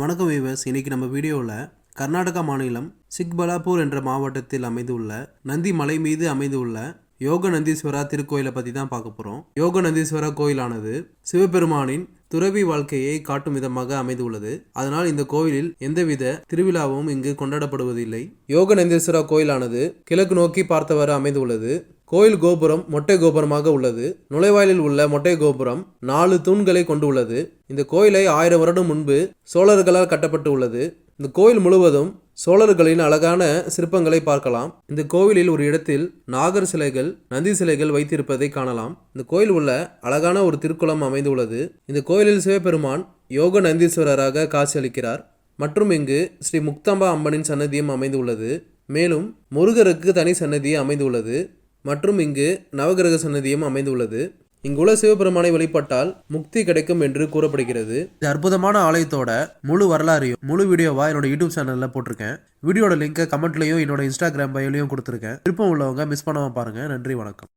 வணக்கம் வீவர்ஸ். இன்னைக்கு நம்ம வீடியோவில் கர்நாடகா மாநிலம் சிக்பலாப்பூர் என்ற மாவட்டத்தில் அமைந்துள்ள நந்தி மலை மீது அமைந்துள்ள யோக நந்தீஸ்வரா திருக்கோயிலை பற்றி தான் பார்க்க போகிறோம். யோக நந்தீஸ்வரா கோயிலானது சிவபெருமானின் துறவி வாழ்க்கையை காட்டும் விதமாக அமைந்துள்ளது. அதனால் இந்த கோயிலில் எந்தவித திருவிழாவும் இங்கு கொண்டாடப்படுவதில்லை. யோக நந்தீஸ்வரா கோயிலானது கிழக்கு நோக்கி பார்த்தவாறு அமைந்துள்ளது. கோயில் கோபுரம் மொட்டை கோபுரமாக உள்ளது. நுழைவாயிலில் உள்ள மொட்டை கோபுரம் 4 தூண்களை கொண்டுள்ளது. இந்த கோயிலை 1000 வருடம் முன்பு சோழர்களால் கட்டப்பட்டு உள்ளது. இந்த கோயில் முழுவதும் சோழர்களின் அழகான சிற்பங்களை பார்க்கலாம். இந்த கோவிலில் ஒரு இடத்தில் நாகர் சிலைகள், நந்தி சிலைகள் வைத்திருப்பதை காணலாம். இந்த கோயில் உள்ள அழகான ஒரு திருக்குளம் அமைந்துள்ளது. இந்த கோயிலில் சிவபெருமான் யோக நந்தீஸ்வரராக காட்சியளிக்கிறார். மற்றும் இங்கு ஸ்ரீ முக்தாம்பா அம்மனின் சன்னதியும் அமைந்துள்ளது. மேலும் முருகருக்கு தனி சன்னதி அமைந்துள்ளது. மற்றும் இங்கு நவகிரக சன்னதியும் அமைந்துள்ளது. இங்குள்ள சிவபெருமானை வழிபட்டால் முக்தி கிடைக்கும் என்று கூறப்படுகிறது. இந்த அற்புதமான ஆலயத்தோட முழு வரலாறையும் முழு வீடியோவா என்னோட யூடியூப் சேனல்ல போட்டிருக்கேன். வீடியோட லிங்கை கமெண்ட்லயும் என்னோட இன்ஸ்டாகிராம் பயோலையும் கொடுத்துருக்கேன். விருப்பம் உள்ளவங்க மிஸ் பண்ணாம பாருங்க. நன்றி, வணக்கம்.